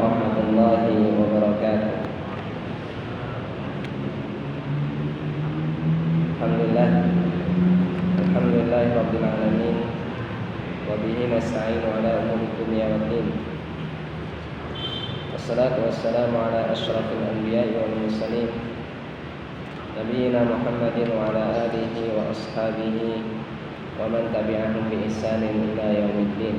warahmatullahi wabarakatuh. Alhamdulillah rabbil alamin. Wa bihi nasta'inu ala umuri dunya waddin. Wassalatu wassalamu ala asyrafil anbiya'i wal mursalin Nabiyyina Muhammadin wa ala alihi wa ashabihi wa man tabi'ahum bi ihsanin ila yaumiddin.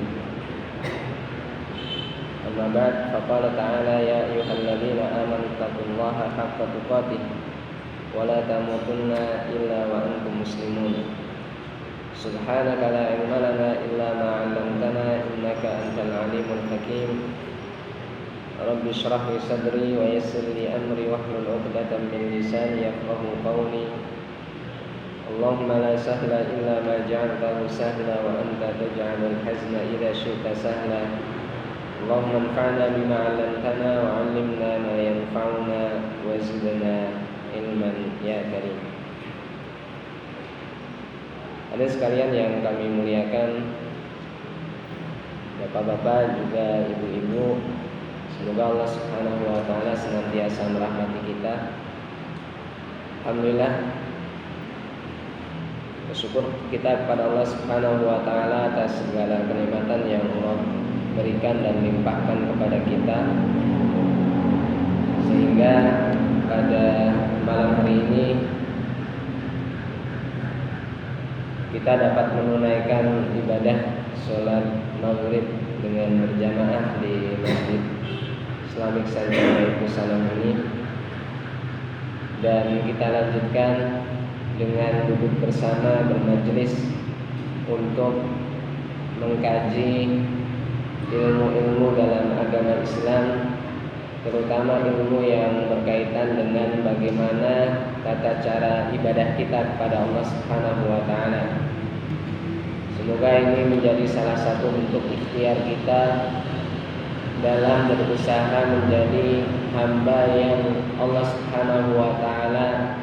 Amma ba'd, faqala ta'ala ya ayyuhalladzina amanu taqullaha haqqa tuqatih wa la tamutunna illa wa antum muslimun. Subhanaka la ilma lana illa ma 'allamtana innaka antal alimul hakim. Rabbi shrah li sadri wa yassir li amri wahlul 'uqdatam min lisani yafqahu qawli. Allahumma la sahla illa ma ja'altahu sahla wa anta taj'alul hazna idza syi'ta sahla. Allahumma anfa'na bima 'allamtana wa 'allimna ma yanfa'una wa zidna ilman ya karim. Ada sekalian yang kami muliakan, bapak-bapak juga ibu-ibu, semoga Allah Subhanahu wa taala senantiasa merahmati kita. Alhamdulillah, bersyukur kita kepada Allah Subhanahu wa taala atas segala kenikmatan yang Allah berikan dan limpahkan kepada kita, sehingga pada malam hari ini kita dapat menunaikan ibadah sholat maghrib dengan berjamaah di Masjid Islamic Center Pusalam ini, dan kita lanjutkan dengan duduk bersama bermajelis untuk mengkaji ilmu-ilmu dalam agama Islam, terutama ilmu yang berkaitan dengan bagaimana tata cara ibadah kita kepada Allah Subhanahu wa taala. Semoga ini menjadi salah satu bentuk ikhtiar kita dalam berusaha menjadi hamba yang Allah Subhanahu wa taala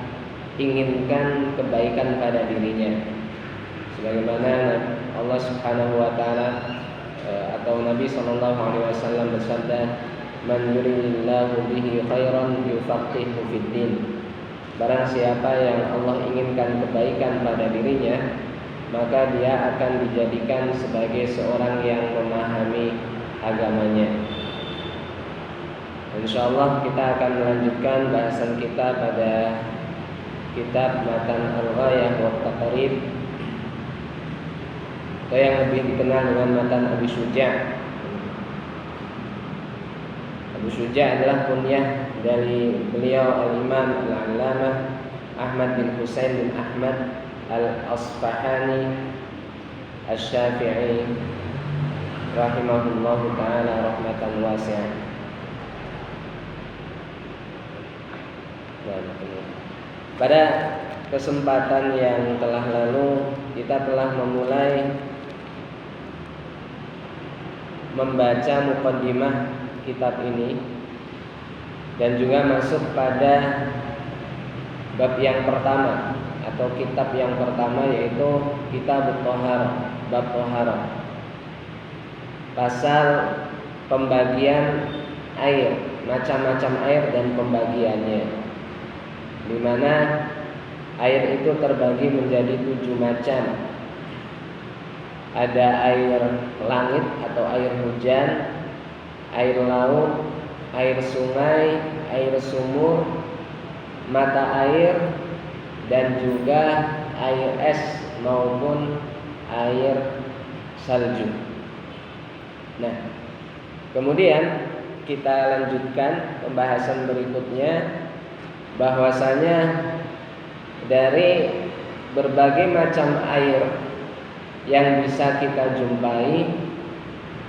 inginkan kebaikan pada dirinya. Sebagaimana Allah Subhanahu wa taala atau Nabi sallallahu alaihi wasallam bersabda, "Man yuridillahu bihi khairan yufaqihu fid din." Barang siapa yang Allah inginkan kebaikan pada dirinya, maka dia akan dijadikan sebagai seorang yang memahami agamanya. Insyaallah kita akan melanjutkan bahasan kita pada kitab Matan Al-Ghayah wa Taqrib, atau yang lebih dikenal dengan Matan Abi Syuja'. Abu Syuja' adalah kunyah dari beliau Al-Imam Al-Allamah Ahmad bin Husain bin Ahmad Al-Asfahani Asy-Syafi'i rahimahullahu ta'ala rahmatan wasi'ah. Pada kesempatan yang telah lalu kita telah memulai membaca muqaddimah kitab ini dan juga masuk pada bab yang pertama atau kitab yang pertama, yaitu Kitab Thaharah, bab Thaharah, pasal pembagian air, macam-macam air dan pembagiannya, di mana air itu terbagi menjadi 7 macam. Ada air langit atau air hujan, air laut, air sungai, air sumur, mata air, dan juga air es maupun air salju. Nah, kemudian kita lanjutkan pembahasan berikutnya, bahwasanya dari berbagai macam air yang bisa kita jumpai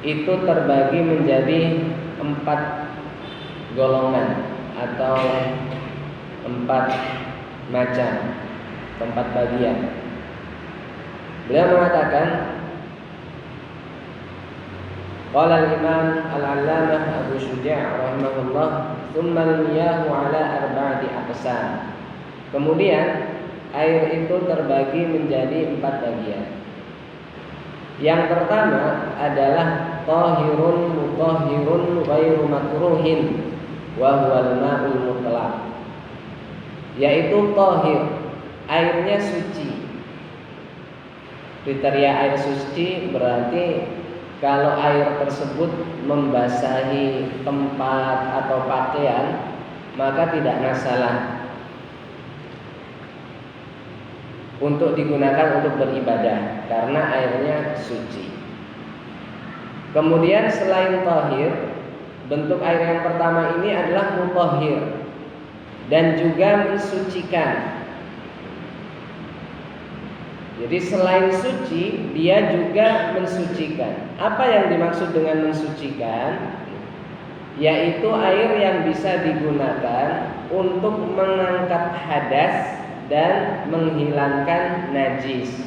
itu terbagi menjadi 4 golongan atau 4 macam, 4 bagian. Beliau mengatakan, qala al-Imam Al-Allamah Abu Syuja' rahimahullah, "Tsumma al-miyahu 'ala 4 aqsam." Kemudian air itu terbagi menjadi 4 bagian. Yang pertama adalah tahirun mutahhirun ghairu makruhin wa huwal ma'ul mutlaq, yaitu tahir, airnya suci. Kriteria air suci berarti kalau air tersebut membasahi tempat atau pakaian, maka tidak masalah untuk digunakan untuk beribadah karena airnya suci. Kemudian selain tahir, bentuk air yang pertama ini adalah mutahhir dan juga mensucikan. Jadi selain suci, dia juga mensucikan. Apa yang dimaksud dengan mensucikan? Yaitu air yang bisa digunakan untuk mengangkat hadas dan menghilangkan najis.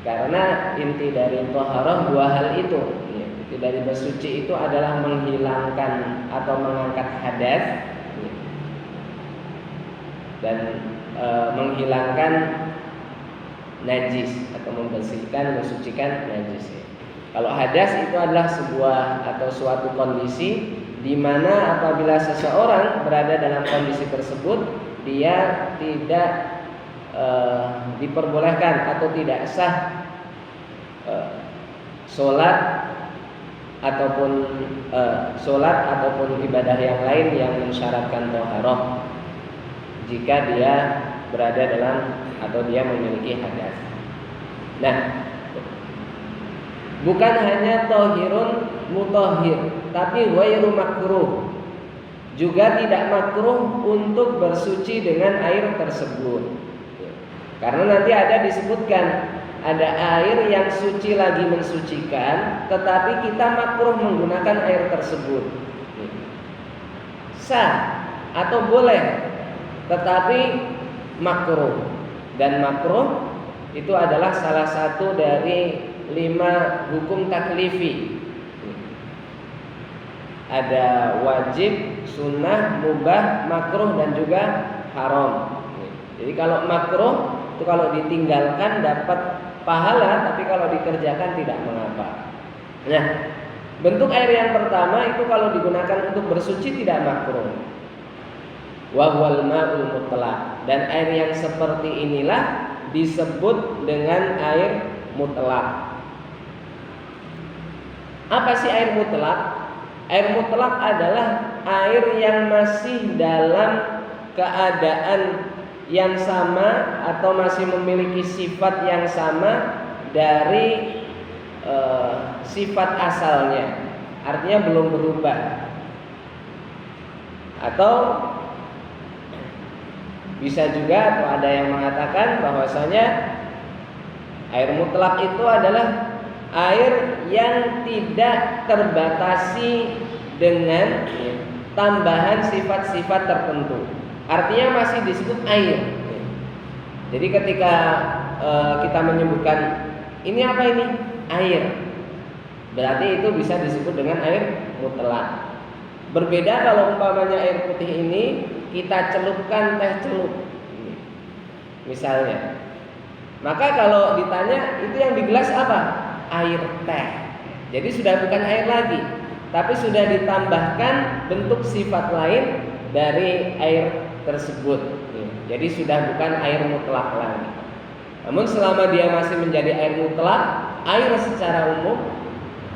Karena inti dari thaharah dua hal itu. Inti dari bersuci itu adalah menghilangkan atau mengangkat hadas dan menghilangkan najis atau membersihkan, mensucikan najis. Kalau hadas itu adalah sebuah atau suatu kondisi di mana apabila seseorang berada dalam kondisi tersebut, dia tidak diperbolehkan atau tidak sah sholat ataupun ibadah yang lain yang mensyaratkan thaharah jika dia berada dalam atau dia memiliki hadas. Nah, bukan hanya tahirun mutahhir, tapi ghairu makruh. Juga tidak makruh untuk bersuci dengan air tersebut. Karena nanti ada disebutkan ada air yang suci lagi mensucikan, tetapi kita makruh menggunakan air tersebut. Sah atau boleh, tetapi makruh. Dan makruh itu adalah salah satu dari 5 hukum taklifi. Ada wajib, sunnah, mubah, makruh dan juga haram. Jadi kalau makruh itu kalau ditinggalkan dapat pahala, tapi kalau dikerjakan tidak mengapa. Nah, bentuk air yang pertama itu kalau digunakan untuk bersuci tidak makruh. Wa huwal ma'ul mutlaq, dan air yang seperti inilah disebut dengan air mutlaq. Apa sih air mutlaq? Air mutlaq adalah air yang masih dalam keadaan yang sama atau masih memiliki sifat yang sama dari sifat asalnya, artinya belum berubah. Atau bisa juga atau ada yang mengatakan bahwasanya air mutlak itu adalah air yang tidak terbatasi dengan tambahan sifat-sifat tertentu. Artinya masih disebut air. Jadi ketika kita menyebutkan ini apa ini? Air. Berarti itu bisa disebut dengan air mutlak. Berbeda kalau umpamanya air putih ini kita celupkan teh celup misalnya, maka kalau ditanya itu yang di gelas apa? Air teh. Jadi sudah bukan air lagi, tapi sudah ditambahkan bentuk sifat lain dari air tersebut. Jadi sudah bukan air mutlak lagi. Namun selama dia masih menjadi air mutlak, air secara umum,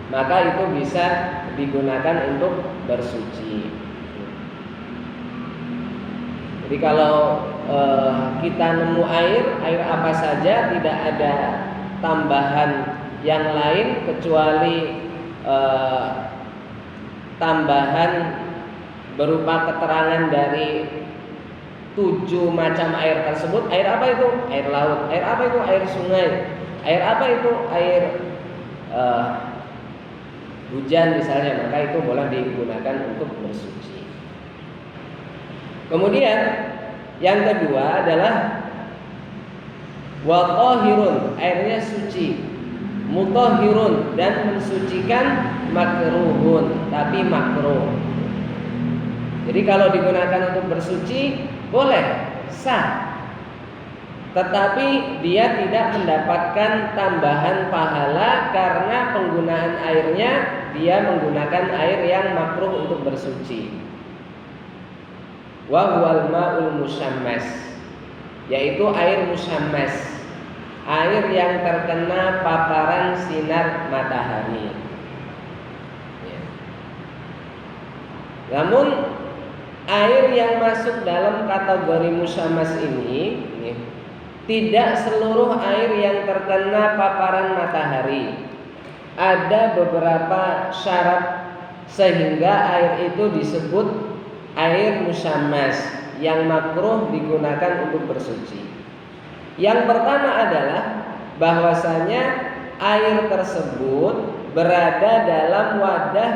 maka itu bisa digunakan untuk bersuci. Jadi kalau kita nemu air apa saja, tidak ada tambahan yang lain kecuali tambahan berupa keterangan dari 7 macam air tersebut. Air apa itu? Air laut. Air apa itu? Air sungai. Air apa itu? Air hujan misalnya, maka itu boleh digunakan untuk bersuci. Kemudian yang kedua adalah wa tahirun, airnya suci, mutahhirun, dan mensucikan, makruhun, tapi makruh. Jadi kalau digunakan untuk bersuci boleh, sah. tetapi dia tidak mendapatkan tambahan pahala karena penggunaan airnya dia menggunakan air yang makruh untuk bersuci. Wa huwal ma'ul musyammas, yaitu air musyammas, air yang terkena paparan sinar matahari. Namun air yang masuk dalam kategori musyammas ini tidak seluruh air yang terkena paparan matahari. Ada beberapa syarat sehingga air itu disebut air musyammas yang makruh digunakan untuk bersuci. Yang pertama adalah bahwasanya air tersebut berada dalam wadah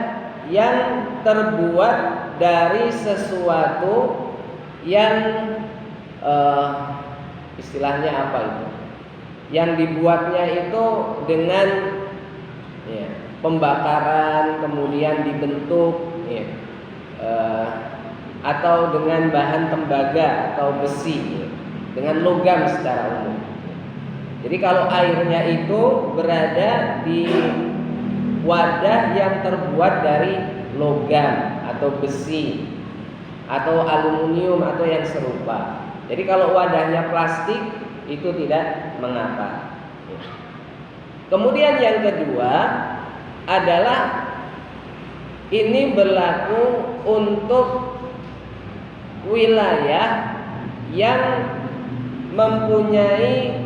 yang terbuat dari sesuatu yang istilahnya apa itu? Yang dibuatnya itu dengan pembakaran kemudian dibentuk atau dengan bahan tembaga atau besi, dengan logam secara umum. Jadi kalau airnya itu berada di wadah yang terbuat dari logam atau besi atau aluminium atau yang serupa. Jadi kalau wadahnya plastik itu tidak mengapa. Kemudian yang kedua adalah ini berlaku untuk wilayah yang mempunyai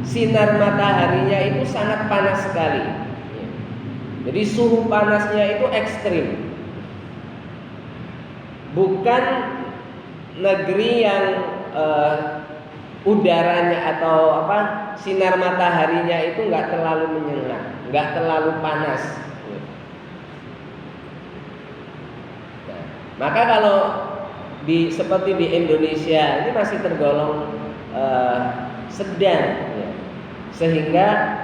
sinar mataharinya itu sangat panas sekali. Jadi suhu panasnya itu ekstrim. Bukan negeri yang udaranya atau sinar mataharinya itu nggak terlalu menyengat, nggak terlalu panas. Nah, maka kalau seperti di Indonesia ini masih tergolong sedang, sehingga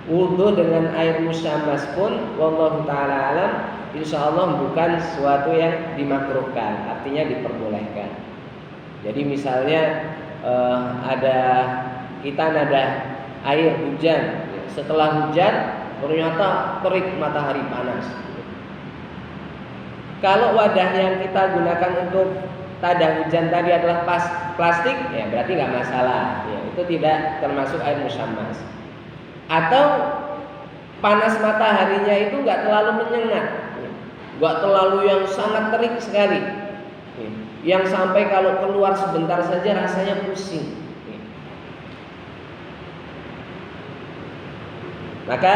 wudhu dengan air musyammas pun wallahu ta'ala alam insyaallah bukan sesuatu yang dimakruhkan, artinya diperbolehkan. Jadi misalnya kita ada air hujan, setelah hujan ternyata terik matahari panas. Kalau wadah yang kita gunakan untuk tada hujan tadi adalah plastik, ya berarti nggak masalah, ya, itu tidak termasuk air musyammas. Atau panas mataharinya itu nggak terlalu menyengat, nggak terlalu yang sangat terik sekali, yang sampai kalau keluar sebentar saja rasanya pusing. Maka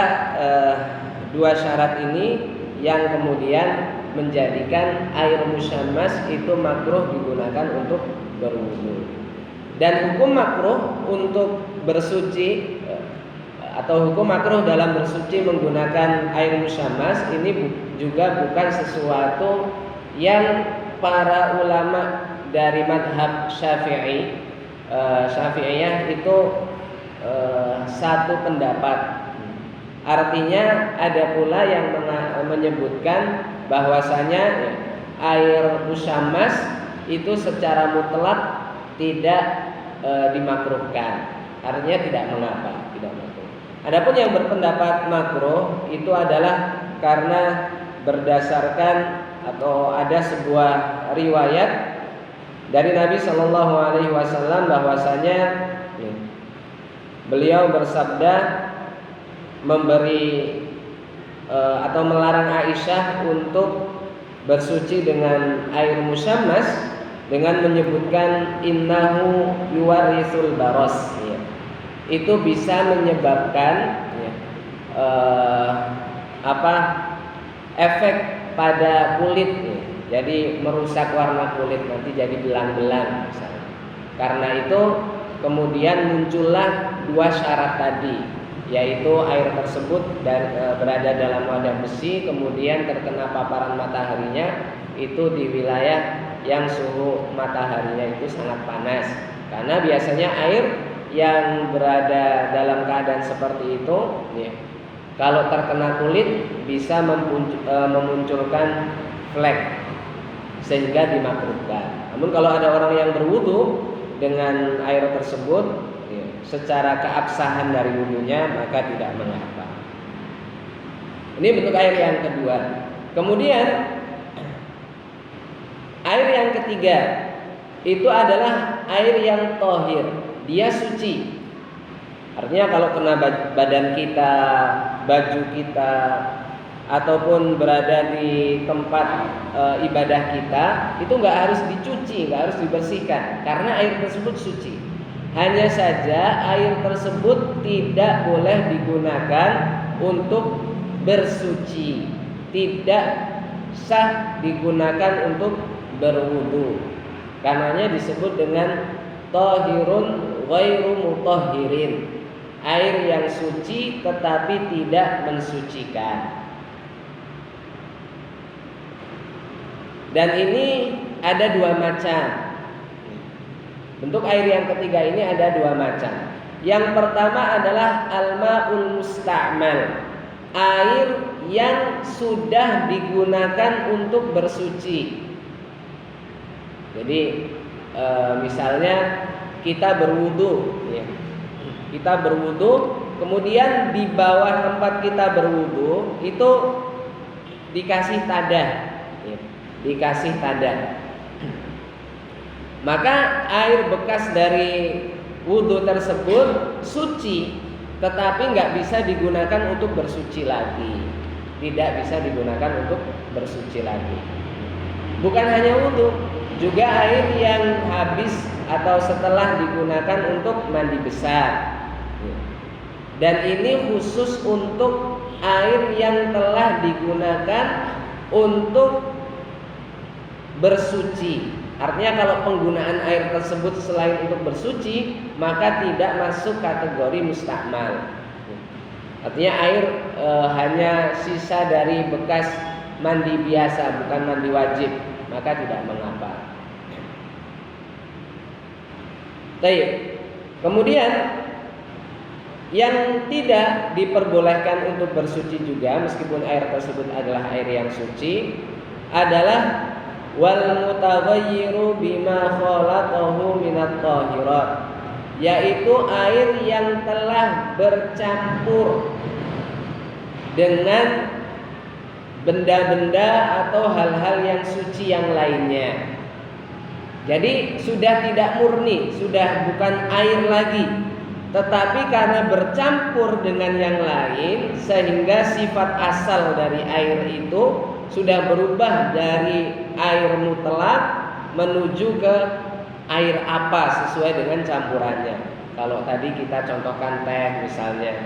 dua syarat ini yang kemudian menjadikan air musyammas itu makruh digunakan untuk berwudu. Dan hukum makruh untuk bersuci atau hukum makruh dalam bersuci menggunakan air musyammas ini juga bukan sesuatu yang para ulama dari madhab Syafi'iyah itu satu pendapat. Artinya ada pula yang menyebutkan bahwasanya air musyammas itu secara mutlak tidak dimakruhkan. Artinya tidak mengapa, tidak makruh. Adapun yang berpendapat makruh itu adalah karena berdasarkan atau ada sebuah riwayat dari Nabi Shallallahu Alaihi Wasallam bahwasanya beliau bersabda memberi atau melarang Aisyah untuk bersuci dengan air musyammas dengan menyebutkan innahu yuwarisul baros, ya. Itu bisa menyebabkan efek pada kulit, ya. Jadi merusak warna kulit, nanti jadi belang-belang misalnya. Karena itu kemudian muncullah dua syarat tadi, yaitu air tersebut berada dalam wadah besi, kemudian terkena paparan mataharinya itu di wilayah yang suhu mataharinya itu sangat panas. Karena biasanya air yang berada dalam keadaan seperti itu, ya, kalau terkena kulit bisa memunculkan flek. sehingga dimakruhkan. Namun kalau ada orang yang berwudu dengan air tersebut ya, secara keabsahan dari wudunya maka tidak mengapa. Ini bentuk air yang kedua. Kemudian air yang ketiga itu adalah air yang tohir, dia suci. Artinya kalau kena badan kita, baju kita, ataupun berada di tempat ibadah kita, itu nggak harus dicuci, nggak harus dibersihkan, karena air tersebut suci. Hanya saja air tersebut tidak boleh digunakan untuk bersuci, tidak sah digunakan untuk berwudu. Karenanya disebut dengan tahirun ghairu mutahhirin, air yang suci tetapi tidak mensucikan. Dan ini ada dua macam. Bentuk air yang ketiga ini ada dua macam. Yang pertama adalah al-ma'ul musta'mal, air yang sudah digunakan untuk bersuci. Jadi misalnya kita berwudu, ya. Kita berwudu, kemudian di bawah tempat kita berwudu itu dikasih tadah, ya. Dikasih tadah. Maka air bekas dari wudu tersebut suci, tetapi nggak bisa digunakan untuk bersuci lagi. Tidak bisa digunakan untuk bersuci lagi. Bukan hanya wudu, juga air yang habis atau setelah digunakan untuk mandi besar. Dan ini khusus untuk air yang telah digunakan untuk bersuci. Artinya kalau penggunaan air tersebut selain untuk bersuci, maka tidak masuk kategori mustakmal. Artinya air hanya sisa dari bekas mandi biasa, bukan mandi wajib, maka tidak mengapa. Baik. Kemudian yang tidak diperbolehkan untuk bersuci juga, meskipun air tersebut adalah air yang suci, adalah wal mutaghayyiru bima khalaqahu minat tahirat, yaitu air yang telah bercampur dengan benda-benda atau hal-hal yang suci yang lainnya. Jadi sudah tidak murni, sudah bukan air lagi, tetapi karena bercampur dengan yang lain sehingga sifat asal dari air itu sudah berubah dari air mutlak menuju ke air apa sesuai dengan campurannya. Kalau tadi kita contohkan teh misalnya,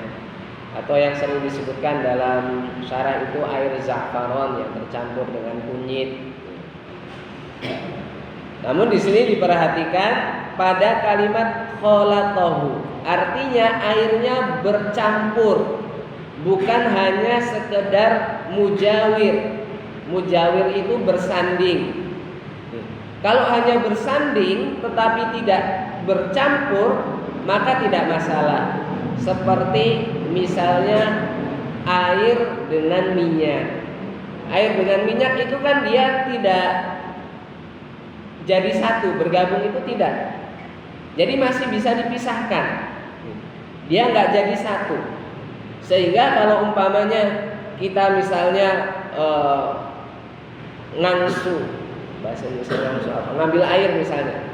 atau yang sering disebutkan dalam syarah itu air za'faron yang tercampur dengan kunyit. Namun di sini diperhatikan pada kalimat khalaqahu, artinya airnya bercampur, bukan hanya sekedar mujawir. Mujawir itu bersanding. Kalau hanya bersanding tetapi tidak bercampur, maka tidak masalah. Seperti misalnya air dengan minyak. Air dengan minyak itu kan dia tidak jadi satu, bergabung itu tidak. Jadi masih bisa dipisahkan. Dia nggak jadi satu. Sehingga kalau umpamanya kita misalnya ngangsu, bahasa Indonesia ngangsu apa? Ngambil air misalnya.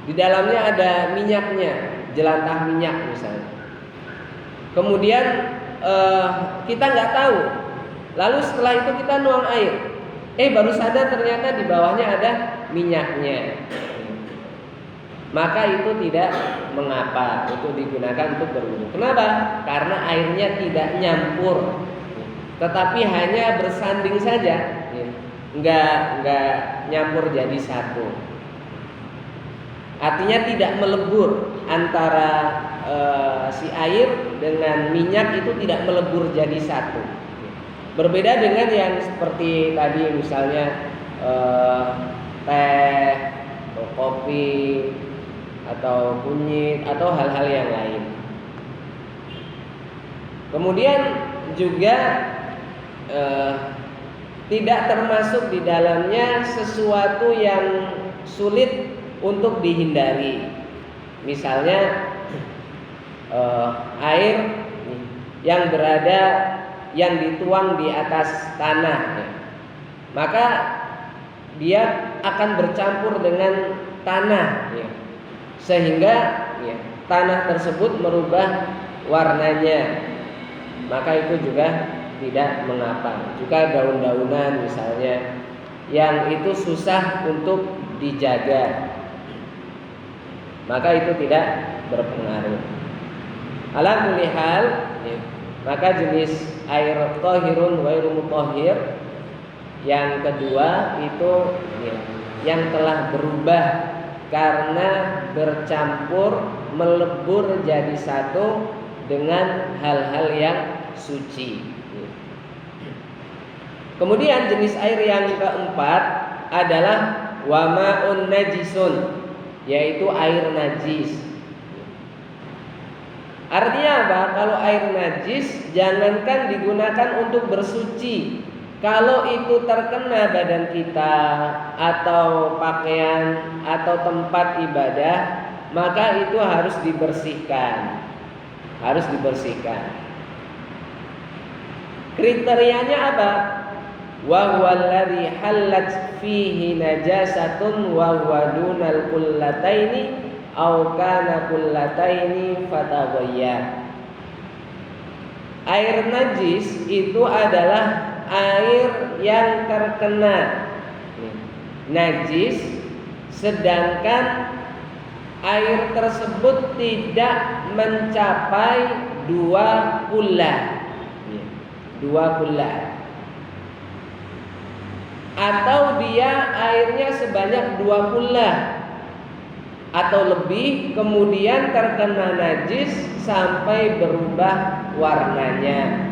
Di dalamnya ada minyaknya, jelantah minyak misalnya. Kemudian kita nggak tahu. Lalu setelah itu kita nuang air. Baru sadar ternyata di bawahnya ada minyaknya. Maka itu tidak mengapa untuk digunakan untuk berwudu. Kenapa? Karena airnya tidak nyampur, tetapi hanya bersanding saja, enggak nyampur jadi satu. Artinya tidak melebur antara si air dengan minyak, itu tidak melebur jadi satu. Berbeda dengan yang seperti tadi misalnya teh atau kopi atau kunyit atau hal-hal yang lain. Kemudian juga tidak termasuk di dalamnya sesuatu yang sulit untuk dihindari. Misalnya air yang dituang di atas tanah, maka dia akan bercampur dengan tanah, sehingga tanah tersebut merubah warnanya, maka itu juga tidak mengapa. Juga daun-daunan misalnya yang itu susah untuk dijaga, maka itu tidak berpengaruh. Ala kulli hal, maka jenis air thahirun ghairu mutahhir yang kedua itu yang telah berubah karena bercampur melebur jadi satu dengan hal-hal yang suci. Kemudian jenis air yang keempat adalah wama'un najisun, yaitu air najis. Artinya apa? Kalau air najis jangankan digunakan untuk bersuci, kalau itu terkena badan kita atau pakaian atau tempat ibadah, maka itu harus dibersihkan. Harus dibersihkan. Kriterianya apa? Wa huwa alladhi hallat fihi najasatun wa huwa dunal kullataini aw kana kullataini fataghayyar. Air najis itu adalah air yang terkena najis, sedangkan air tersebut tidak mencapai 2 kullah. 2 kullah. Atau dia airnya sebanyak 2 kullah atau lebih, kemudian terkena najis sampai berubah warnanya,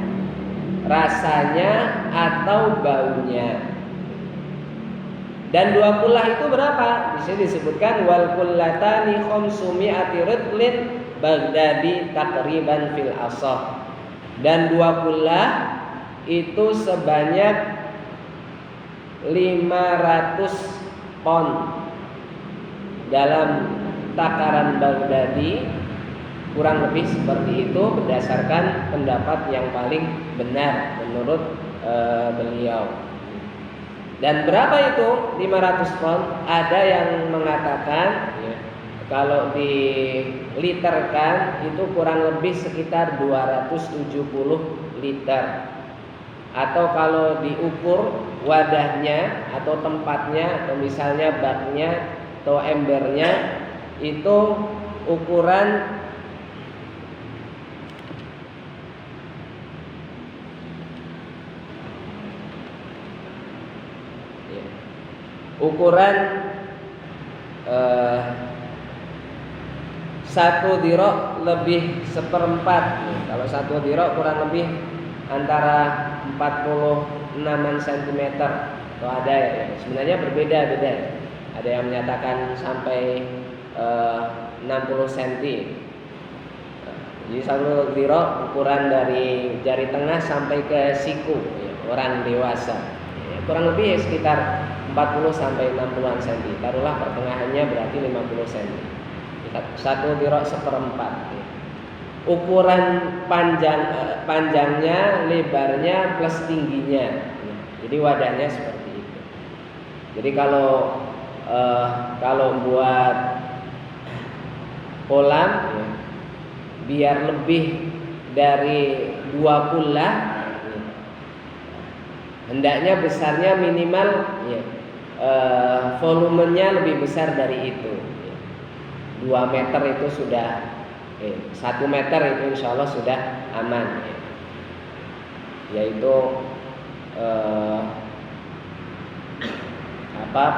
rasanya atau baunya. Dan 2 kullah itu berapa? Di sini disebutkan wal kullatani khamsumi'ati ridlin Baghdadi takriban fil asah. Dan 2 kullah itu sebanyak 500 pon dalam takaran Baghdadi, kurang lebih seperti itu berdasarkan pendapat yang paling benar menurut beliau. Dan berapa itu 500 pon? Ada yang mengatakan kalau diliterkan itu kurang lebih sekitar 270 liter. Atau kalau diukur wadahnya atau tempatnya, atau misalnya baknya atau embernya, itu ukuran satu dirok lebih 1/4. Kalau 1 dirok kurang lebih antara 46 cm. Atau ada ya, sebenarnya berbeda-beda. Ada yang menyatakan sampai 60 cm. Jadi 1 dirok ukuran dari jari tengah sampai ke siku orang dewasa. Kurang lebih sekitar 40 sampai 60 cm. Taruhlah pertengahannya berarti 50 cm. 1 dirok 1/4. Ukuran panjangnya, lebarnya plus tingginya. Jadi wadahnya seperti itu. Jadi kalau buat kolam biar lebih dari 2 kullah, hendaknya besarnya minimal volumenya lebih besar dari itu. 2 meter itu sudah 1 meter itu insya Allah sudah aman, yaitu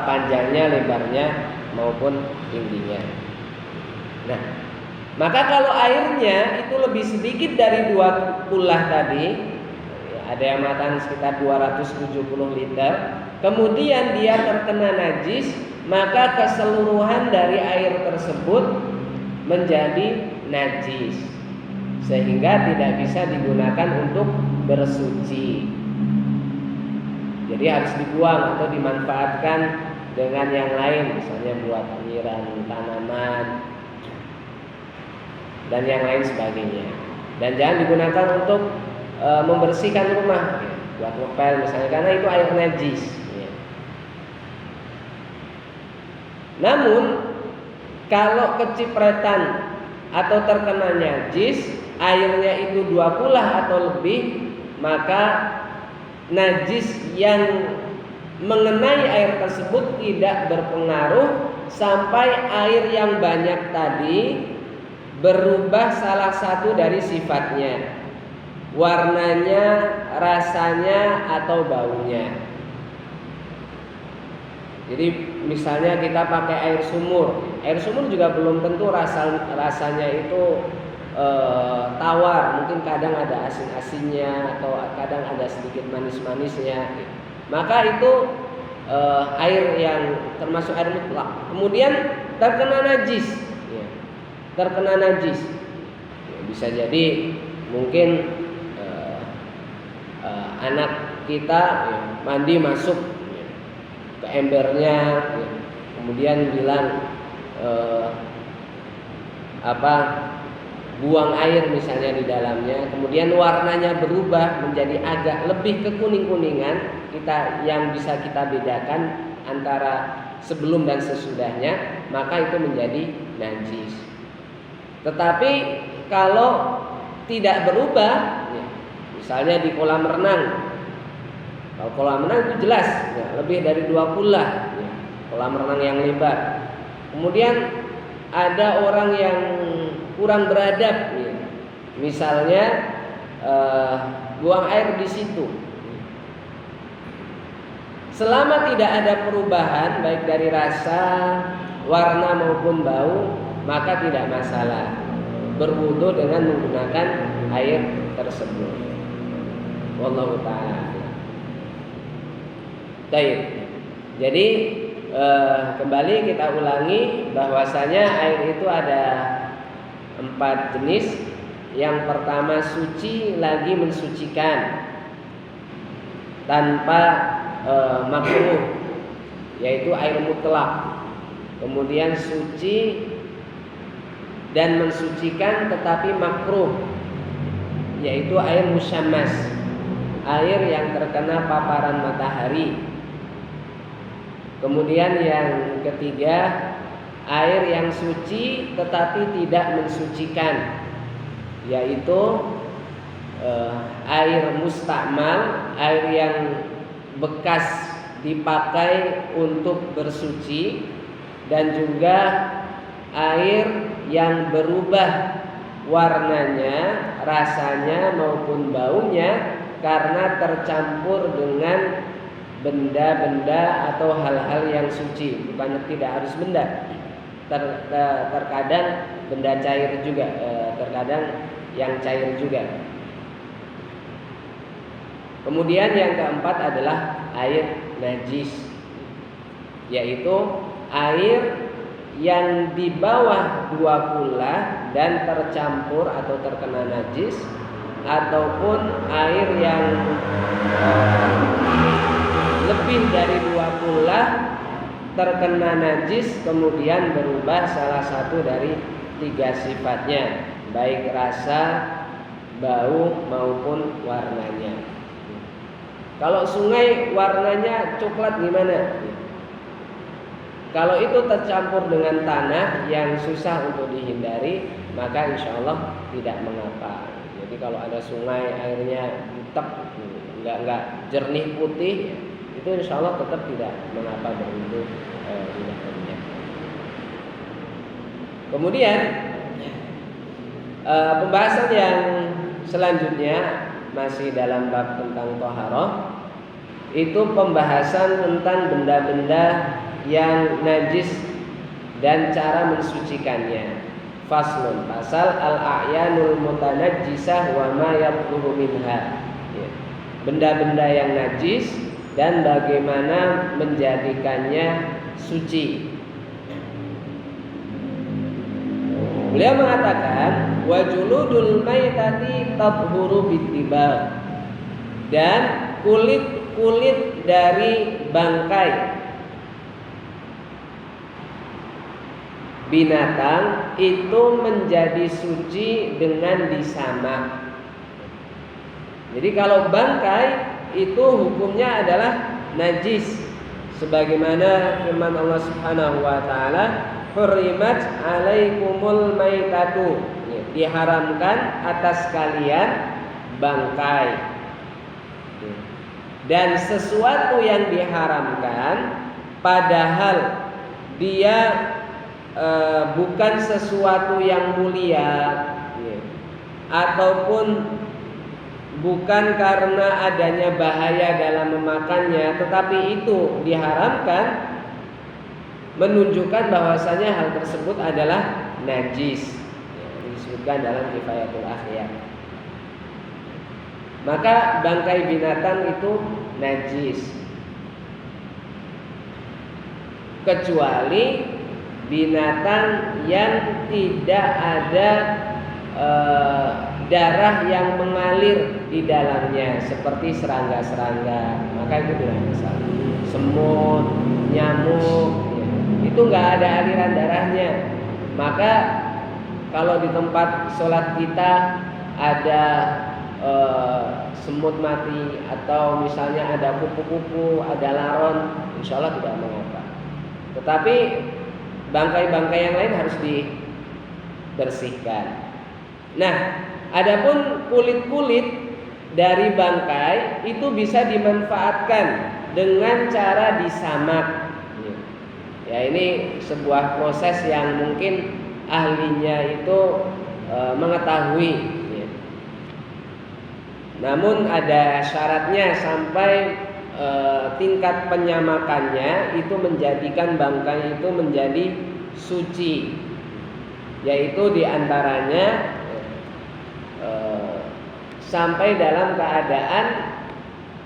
panjangnya, lebarnya maupun tingginya. Nah, maka kalau airnya itu lebih sedikit dari 2 kullah tadi, ada yang mengatakan sekitar 270 liter, kemudian dia terkena najis, maka keseluruhan dari air tersebut menjadi najis, sehingga tidak bisa digunakan untuk bersuci. Jadi harus dibuang atau dimanfaatkan dengan yang lain, misalnya buat penyiram tanaman dan yang lain sebagainya. Dan jangan digunakan untuk membersihkan rumah, ya, buat ngepel misalnya, karena itu air najis. Ya. Namun kalau kecipretan atau terkena najis, airnya itu 2 kulah atau lebih, maka najis yang mengenai air tersebut tidak berpengaruh sampai air yang banyak tadi berubah salah satu dari sifatnya, warnanya, rasanya, atau baunya. Jadi misalnya kita pakai air sumur juga belum tentu rasanya itu tawar, mungkin kadang ada asin-asinnya atau kadang ada sedikit manis-manisnya. Maka itu air yang termasuk air mutlak. Kemudian terkena najis, ya. Terkena najis, ya, bisa jadi mungkin anak kita, ya, mandi masuk, ya, ke embernya, ya, kemudian bilang buang air misalnya di dalamnya, kemudian warnanya berubah menjadi agak lebih ke kuning-kuningan, yang bisa kita bedakan antara sebelum dan sesudahnya, maka itu menjadi najis. Tetapi kalau tidak berubah, ya, misalnya di kolam renang, kalau kolam renang itu jelas, ya, lebih dari 2 kulah, ya, kolam renang yang lebar. Kemudian ada orang yang kurang beradab, ya, misalnya buang air di situ. Selama tidak ada perubahan baik dari rasa, warna maupun bau, maka tidak masalah berwudu dengan menggunakan air tersebut. Wallahu ta'ala. Baik. Jadi kembali kita ulangi bahwasanya air itu ada 4 jenis. Yang pertama suci lagi mensucikan tanpa makruh, yaitu air mutlak. Kemudian suci dan mensucikan tetapi makruh, yaitu air musyammas, air yang terkena paparan matahari. Kemudian yang ketiga, air yang suci tetapi tidak mensucikan, yaitu air mustakmal, air yang bekas dipakai untuk bersuci, dan juga air yang berubah warnanya, rasanya maupun baunya karena tercampur dengan benda-benda atau hal-hal yang suci. Bukannya tidak harus benda, terkadang benda cair juga, terkadang yang cair juga. Kemudian yang keempat adalah air najis, yaitu air yang di bawah 2 kulah dan tercampur atau terkena najis, ataupun air yang lebih dari 2 kulah terkena najis kemudian berubah salah satu dari 3 sifatnya, baik rasa, bau maupun warnanya. Kalau sungai warnanya coklat gimana? Kalau itu tercampur dengan tanah yang susah untuk dihindari, maka insya Allah tidak mengapa. Jadi kalau ada sungai airnya hitam, nggak jernih putih, itu insya Allah tetap tidak mengapa berwudu di dalamnya. Kemudian pembahasan yang selanjutnya masih dalam bab tentang thaharah, itu pembahasan tentang benda-benda yang najis dan cara mensucikannya. Faslun, pasal al-a'yanul mutanajjisah wa ma yabduru minha. Benda-benda yang najis dan bagaimana menjadikannya suci. Beliau mengatakan wa juludul maitati tathuru bittibal, dan kulit kulit dari bangkai binatang itu menjadi suci dengan disamak. Jadi kalau bangkai itu hukumnya adalah najis, sebagaimana firman Allah Subhanahu wa taala, "Hurrimat 'alaikumul maitatu." Diharamkan atas kalian bangkai. Dan sesuatu yang diharamkan padahal dia bukan sesuatu yang mulia, ataupun bukan karena adanya bahaya dalam memakannya, tetapi itu diharamkan, menunjukkan bahwasanya hal tersebut adalah najis. Disebutkan dalam Kifayatul Akhyar. Maka bangkai binatang itu najis, kecuali binatang yang tidak ada darah yang mengalir di dalamnya, seperti serangga-serangga, maka itu tidak masalah. Semut, nyamuk, itu nggak ada aliran darahnya. Maka kalau di tempat sholat kita ada semut mati, atau misalnya ada kupu-kupu, ada laron, insya Allah tidak mengapa. Tetapi bangkai-bangkai yang lain harus dibersihkan. Nah, adapun kulit-kulit dari bangkai itu bisa dimanfaatkan dengan cara disamak. Ya, ini sebuah proses yang mungkin ahlinya itu mengetahui. Namun ada syaratnya, sampai tingkat penyamakannya itu menjadikan bangkai itu menjadi suci, yaitu diantaranya sampai dalam keadaan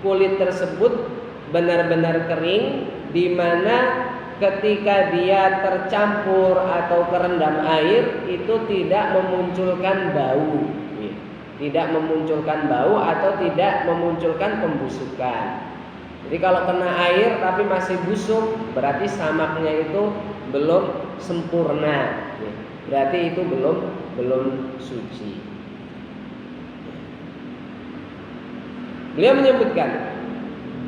kulit tersebut benar-benar kering, di mana ketika dia tercampur atau terendam air itu tidak memunculkan bau, atau tidak memunculkan pembusukan. Jadi kalau kena air tapi masih busuk, berarti samaknya itu belum sempurna, berarti itu belum suci. Beliau menyebutkan,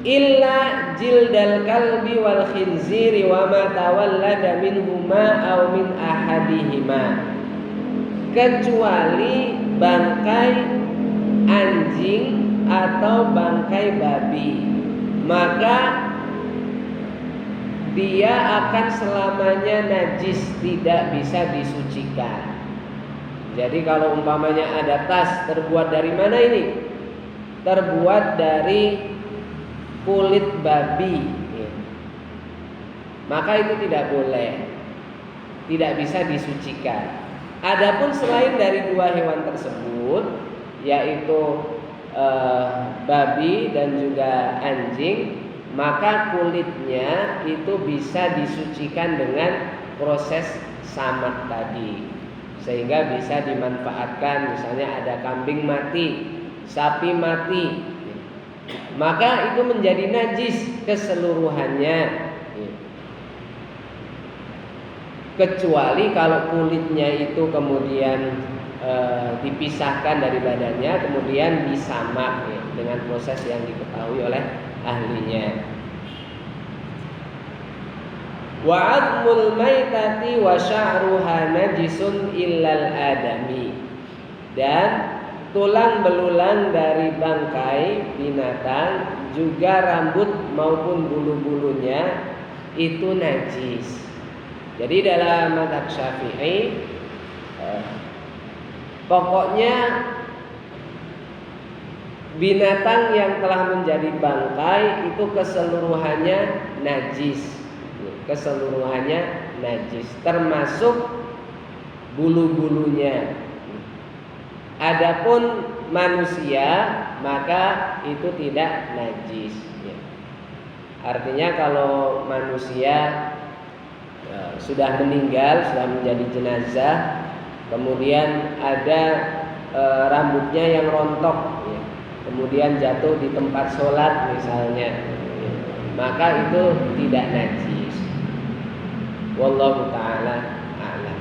illa jildal kalbi wal khinziri wa ma tawallada minhuma aw min ahadihima, kecuali bangkai anjing atau bangkai babi, maka dia akan selamanya najis, tidak bisa disucikan. Jadi kalau umpamanya ada tas terbuat dari mana ini? Terbuat dari kulit babi, maka itu tidak boleh, tidak bisa disucikan. Adapun selain dari dua hewan tersebut, yaitu babi dan juga anjing, maka kulitnya itu bisa disucikan dengan proses samak tadi, sehingga bisa dimanfaatkan. Misalnya ada kambing mati, sapi mati, maka itu menjadi najis keseluruhannya, kecuali kalau kulitnya itu kemudian dipisahkan dari badannya, kemudian disamak dengan proses yang diketahui oleh ahlinya. Wa 'azmul maitati wa sya'ruha najisun illal adami, dan tulang belulang dari bangkai binatang, juga rambut maupun bulu-bulunya itu najis. Jadi dalam mazhab Syafi'i, pokoknya binatang yang telah menjadi bangkai itu keseluruhannya najis, termasuk bulu-bulunya. Adapun manusia maka itu tidak najis. Artinya kalau manusia sudah meninggal, sudah menjadi jenazah, kemudian ada rambutnya yang rontok, kemudian jatuh di tempat sholat misalnya, maka itu tidak najis. Wallahu ta'ala a'lam.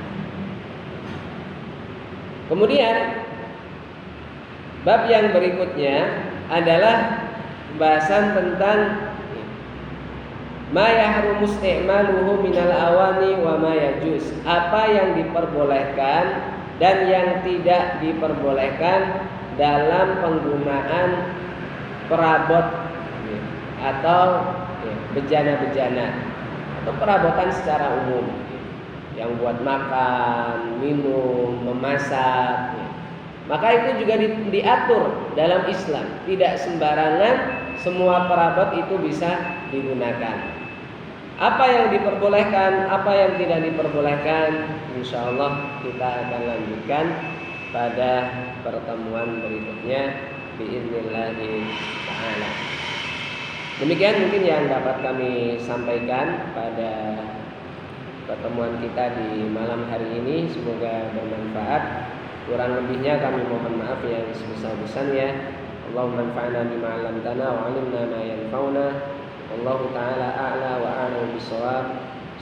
Kemudian bab yang berikutnya adalah bahasan tentang ma yahrumu isti'maluhu minal awani wa ma yajuz. Apa yang diperbolehkan dan yang tidak diperbolehkan dalam penggunaan perabot atau bejana-bejana atau perabotan secara umum yang buat makan, minum, memasak. Maka itu juga diatur dalam Islam. Tidak sembarangan semua perabot itu bisa digunakan. Apa yang diperbolehkan, apa yang tidak diperbolehkan, insya Allah kita akan lanjutkan pada pertemuan berikutnya biiznillah ta'ala. Demikian mungkin yang dapat kami sampaikan pada pertemuan kita di malam hari ini. Semoga bermanfaat. Kurang lebihnya kami mohon maaf yang sebesar-besarnya. Allahumma anfa'na bima 'allamtana wa 'allimna ma yanfa'una. Wallahu ta'ala a'la wa a'lamu bis-shawab.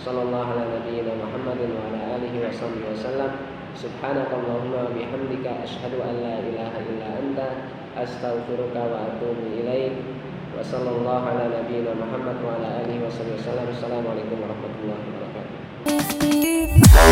Sallallahu ala nabiyyina Muhammadin wa ala alihi wa sahbihi wasallam. Subhanakallahumma wa bihamdika asyhadu an la ilaha illa anta astaghfiruka wa atubu ilaik. Wa sallallahu ala nabiyyina Muhammad wa ala alihi wa sahbihi wasallam. Assalamualaikum warahmatullahi wabarakatuh.